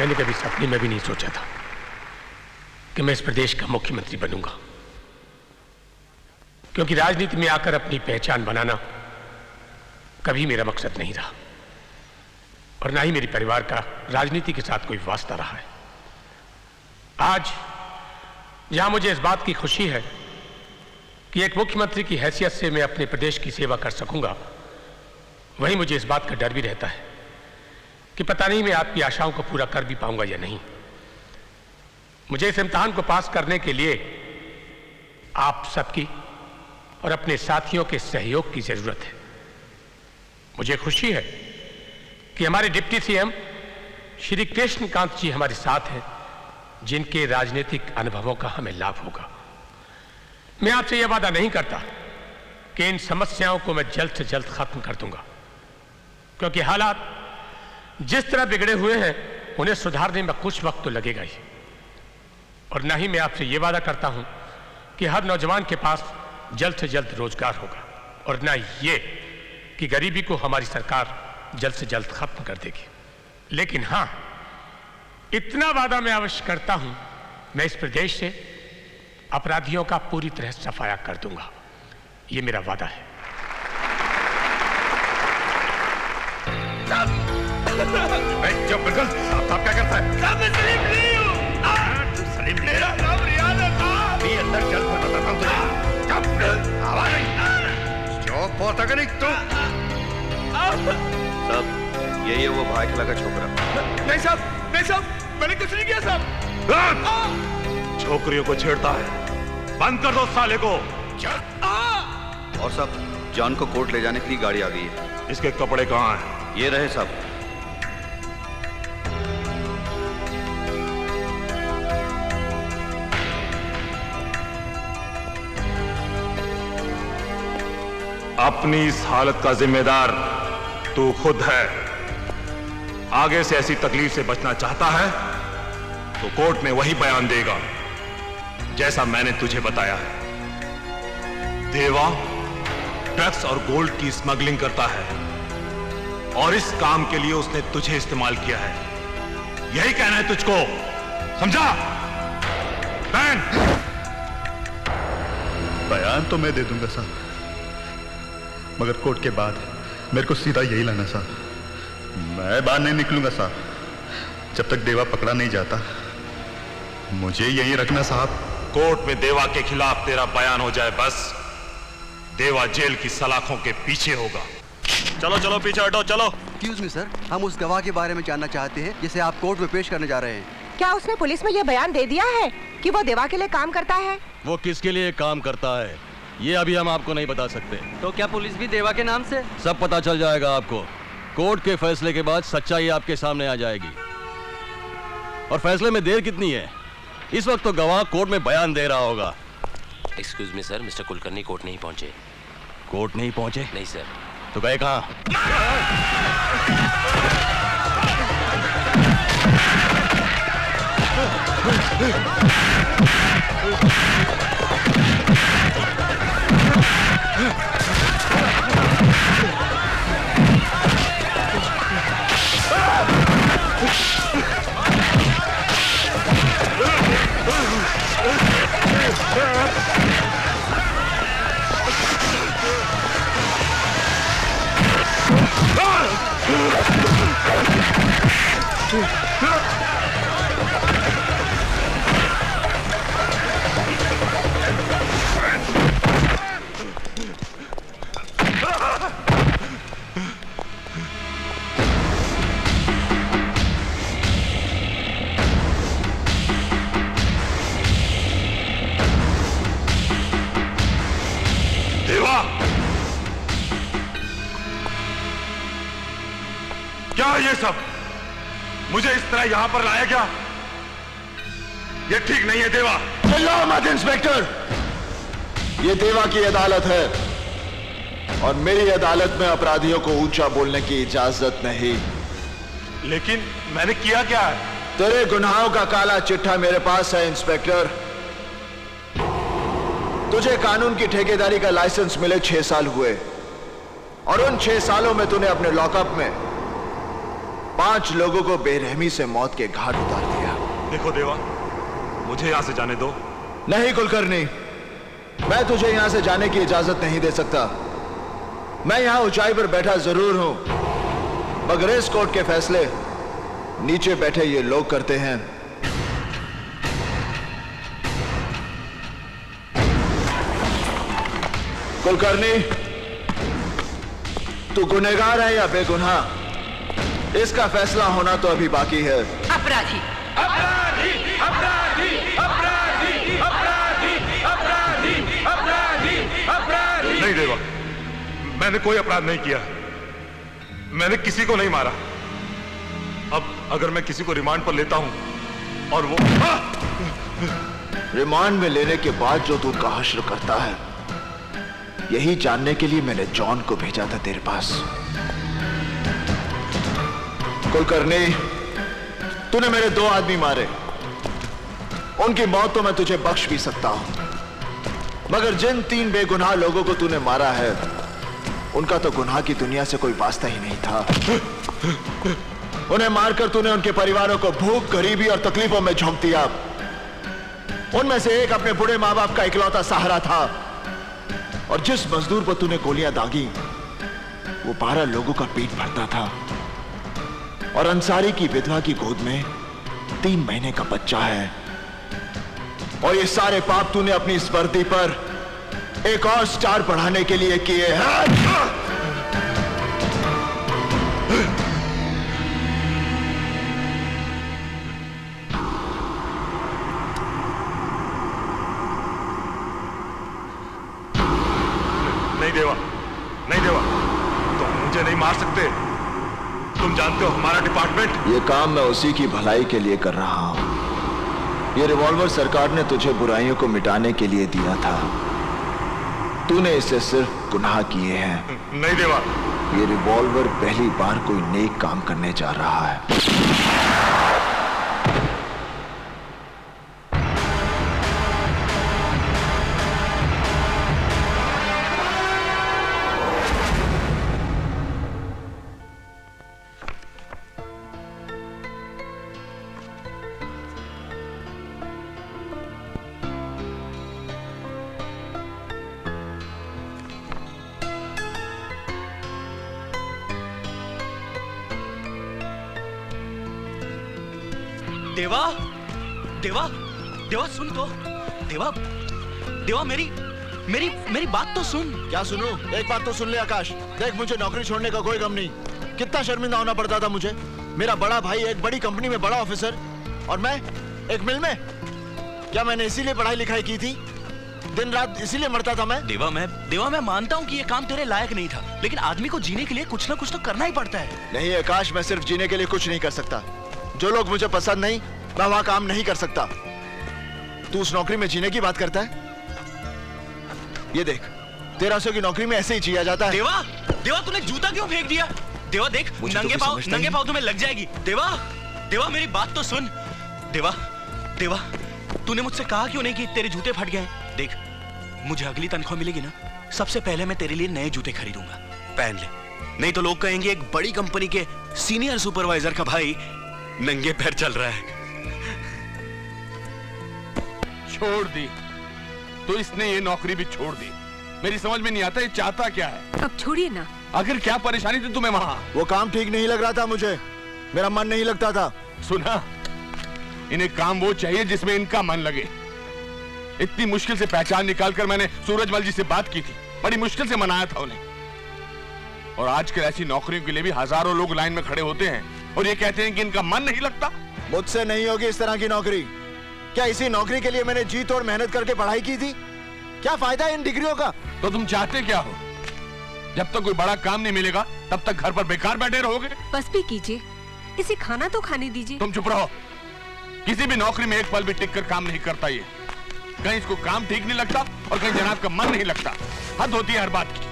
मैंने कभी सपने में भी नहीं सोचा था कि मैं इस प्रदेश का मुख्यमंत्री बनूंगा, क्योंकि राजनीति में आकर अपनी पहचान बनाना कभी मेरा मकसद नहीं रहा और ना ही मेरे परिवार का राजनीति के साथ कोई वास्ता रहा है। आज जहां मुझे इस बात की खुशी है कि एक मुख्यमंत्री की हैसियत से मैं अपने प्रदेश की सेवा कर सकूंगा, वहीं मुझे इस बात का डर भी रहता है कि पता नहीं मैं आपकी आशाओं को पूरा कर भी पाऊंगा या नहीं। मुझे इस इम्तिहान को पास करने के लिए आप सबकी और अपने साथियों के सहयोग की जरूरत है। मुझे खुशी है कि हमारे डिप्टी सीएम श्री कृष्णकांत जी हमारे साथ हैं, जिनके राजनीतिक अनुभवों का हमें लाभ होगा। मैं आपसे यह वादा नहीं करता कि इन समस्याओं को मैं जल्द से जल्द खत्म कर दूंगा, क्योंकि हालात जिस तरह बिगड़े हुए हैं उन्हें सुधारने में कुछ वक्त तो लगेगा ही। और ना ही मैं आपसे यह वादा करता हूं कि हर नौजवान के पास जल्द से जल्द रोजगार होगा, और ना ये कि गरीबी को हमारी सरकार जल्द से जल्द खत्म कर देगी। लेकिन हां, इतना वादा मैं अवश्य करता हूं, मैं इस प्रदेश से अपराधियों का पूरी तरह सफाया कर दूंगा। यह मेरा वादा है। जो बिल्कुल साहब क्या करता है? साहब मैं सलीम नहीं हूँ। सलीम मेरा नाम रियाज है साहब। भी अंदर चल, मैं बताता हूँ तुझे। चुप, आवाज नहीं। जो बोलता कि नहीं तू? साहब यही है वो भाई खिला का छोकरा। नहीं साहब, नहीं साहब, मैंने कुछ नहीं किया साहब। छोकरियों को छेड़ता है, बंद कर दो साले को। और साहब जॉन को कोर्ट ले जाने के लिए गाड़ी आ गई है। इसके कपड़े कहाँ हैं? ये रहे साहब। अपनी इस हालत का जिम्मेदार तू खुद है। आगे से ऐसी तकलीफ से बचना चाहता है तो कोर्ट में वही बयान देगा जैसा मैंने तुझे बताया है। देवा ड्रग्स और गोल्ड की स्मगलिंग करता है और इस काम के लिए उसने तुझे इस्तेमाल किया है। यही कहना है तुझको, समझा? बैन। बयान तो मैं दे दूंगा साहब, मगर कोर्ट के बाद मेरे को सीधा यही लाना साहब। मैं बाहर नहीं निकलूंगा साहब जब तक देवा पकड़ा नहीं जाता। मुझे यही रखना साहब। कोर्ट में देवा के खिलाफ तेरा बयान हो जाए, बस देवा जेल की सलाखों के पीछे होगा। चलो चलो पीछे हटो, चलो। एक्सक्यूज मी सर, हम उस गवाह के बारे में जानना चाहते हैं जिसे आप कोर्ट में पेश करने जा रहे हैं। क्या उसने पुलिस में यह बयान दे दिया है कि वो देवा के लिए काम करता है? वो किसके लिए काम करता है ये अभी हम आपको नहीं बता सकते। तो क्या पुलिस भी देवा के नाम से? सब पता चल जाएगा आपको। कोर्ट के फैसले के बाद सच्चाई आपके सामने आ जाएगी। और फैसले में देर कितनी है? इस वक्त तो गवाह कोर्ट में बयान दे रहा होगा। Excuse me sir, mister Kulkarni court नहीं पहुंचे। कोर्ट नहीं पहुंचे? नहीं सर। तो गए कहाँ? क्या ये सब? मुझे इस तरह यहां पर लाया क्या? ये ठीक नहीं है देवा। चिल्लाओ मत इंस्पेक्टर, ये देवा की अदालत है और मेरी अदालत में अपराधियों को ऊंचा बोलने की इजाजत नहीं। लेकिन मैंने किया क्या है? तेरे गुनाहों का काला चिट्ठा मेरे पास है इंस्पेक्टर। तुझे कानून की ठेकेदारी का लाइसेंस मिले 6 साल हुए और उन 6 सालों में तूने अपने लॉकअप में 5 लोगों को बेरहमी से मौत के घाट उतार दिया। देखो देवा, मुझे यहां से जाने दो। नहीं कुलकर्णी, मैं तुझे यहां से जाने की इजाजत नहीं दे सकता। मैं यहां ऊंचाई पर बैठा जरूर हूं, मगर इस कोर्ट के फैसले नीचे बैठे ये लोग करते हैं। कुलकर्णी, तू गुनहगार है या बेगुनाह, इसका फैसला होना तो अभी बाकी है। अपराधी अपराधी अपराधी अपराधी अपराधी अपराधी अपराधी अपराधी। नहीं देवा, मैंने कोई अपराध नहीं किया, मैंने किसी को नहीं मारा। अब अगर मैं किसी को रिमांड पर लेता हूं और वो रिमांड में लेने के बाद जो तू उनका हश्र करता है, यही जानने के लिए मैंने जॉन को भेजा था तेरे पास। कुलकर्णी, तूने मेरे 2 आदमी मारे, उनकी मौत तो मैं तुझे बख्श भी सकता हूं, मगर जिन 3 बेगुनाह लोगों को तूने मारा है, उनका तो गुनाह की दुनिया से कोई वास्ता ही नहीं था। उन्हें मारकर तूने उनके परिवारों को भूख, गरीबी और तकलीफों में झोंक दिया। उनमें से एक अपने बूढ़े मां बाप का इकलौता सहारा था, और जिस मजदूर पर तूने गोलियां दागी, वो 12 लोगों का पेट भरता था, और अंसारी की विधवा की गोद में 3 महीने का बच्चा है। और ये सारे पाप तूने अपनी इस वर्दी पर एक और स्टार बढ़ाने के लिए किए हैं। नहीं देवा, नहीं देवा, तुम मुझे नहीं मार सकते। तुम जानते हो हमारा डिपार्टमेंट। ये काम मैं उसी की भलाई के लिए कर रहा हूं। ये रिवॉल्वर सरकार ने तुझे बुराइयों को मिटाने के लिए दिया था, तूने इससे सिर्फ गुनाह किए हैं। नहीं देवा, ये रिवॉल्वर पहली बार कोई नेक काम करने जा रहा है। देवा देवा देवा सुन तो। देवा देवा मेरी मेरी मेरी बात तो सुन। क्या सुनूं? एक बात तो सुन ले आकाश, देख मुझे नौकरी छोड़ने का कोई गम नहीं। कितना शर्मिंदा होना पड़ता था मुझे। मेरा बड़ा भाई एक बड़ी कंपनी में बड़ा ऑफिसर, और मैं एक मिल में। क्या मैंने इसीलिए पढ़ाई लिखाई की थी? दिन रात इसीलिए मरता था मैं? देवा मैं मानता हूँ कि ये काम तेरे लायक नहीं था, लेकिन आदमी को जीने के लिए कुछ ना कुछ तो करना ही पड़ता है। नहीं आकाश, मैं सिर्फ जीने के लिए कुछ नहीं कर सकता। जो लोग मुझे पसंद नहीं, मैं वहां काम नहीं कर सकता। तू उस नौकरी में जीने की बात करता है? ये देख, 1300 की नौकरी में ऐसे ही जिया जाता है। देवा देवा तूने जूता क्यों फेंक दिया? देवा देख, नंगे पाँव तुम्हें लग जाएगी। देवा देवा मेरी बात तो सुन। देवा देवा तूने मुझसे कहा क्यों नहीं कि तेरे जूते फट गए? देख, मुझे अगली तनख्वाह मिलेगी ना, सबसे पहले मैं तेरे लिए नए जूते खरीदूंगा, पहन ले। नहीं तो लोग कहेंगे एक बड़ी कंपनी के सीनियर सुपरवाइजर का भाई नंगे पैर चल रहा है। छोड़ दी तो इसने ये नौकरी भी छोड़ दी। मेरी समझ में नहीं आता ये चाहता क्या है। अब छोड़िए ना। आखिर क्या परेशानी थी तुम्हें वहां? वो काम ठीक नहीं लग रहा था मुझे, मेरा मन नहीं लगता था। सुना, इन्हें काम वो चाहिए जिसमें इनका मन लगे। इतनी मुश्किल से पहचान निकालकर मैंने सूरजमल जी से बात की थी, बड़ी मुश्किल से मनाया था उन्हें। और आजकल ऐसी नौकरियों के लिए भी हजारों लोग लाइन में खड़े होते हैं और ये कहते हैं कि इनका मन नहीं लगता। मुझसे नहीं होगी इस तरह की नौकरी। क्या इसी नौकरी के लिए मैंने जी तोड़ मेहनत करके पढ़ाई की थी? क्या फायदा है इन डिग्रियों का? तो तुम चाहते क्या हो? जब तक कोई बड़ा काम नहीं मिलेगा तब तक घर पर बेकार बैठे रहोगे? बस भी कीजिए, इसे खाना तो खाने दीजिए। तुम चुप रहो। किसी भी नौकरी में एक पल भी टिक कर काम नहीं करता ये। कहीं इसको काम ठीक नहीं लगता और कहीं जनाब का मन नहीं लगता। हद होती है हर बात की।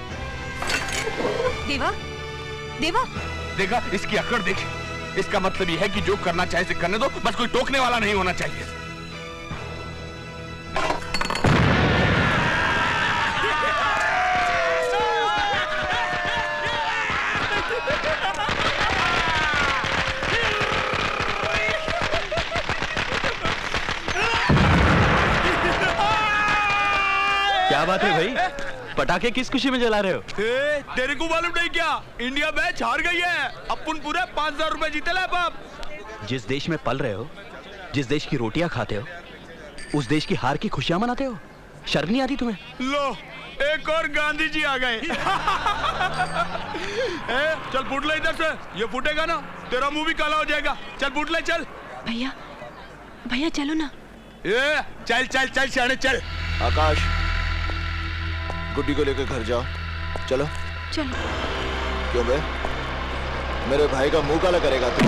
देवा देवा देखा, इसकी अकड़ देखी। इसका मतलब यह है कि जो करना चाहे इसे करने दो, बस कोई टोकने वाला नहीं होना चाहिए। क्या बात है भाई? पटाखे किस खुशी में जला रहे हो? तेरे को मालूम नहीं क्या? इंडिया मैच हार गई है। अपन पूरे 5,000 रुपए जीते ला बाप। जिस देश में पल रहे हो, जिस देश की रोटियां खाते हो, उस देश की हार की खुशियां मनाते हो। शर्म नहीं आती तुम्हें? लो, एक और गांधी जी आ गए। चल फूट ले इधर से। ये फूटेगा ना तेरा मुंह भी काला हो जाएगा। चल फूट ले, चल। भैया भैया चलो ना। चल चल चल शाने चल। आकाश, गुड्डी को लेकर घर जाओ। चलो चलो। क्यों बे? मेरे भाई का मुंह काला करेगा तू?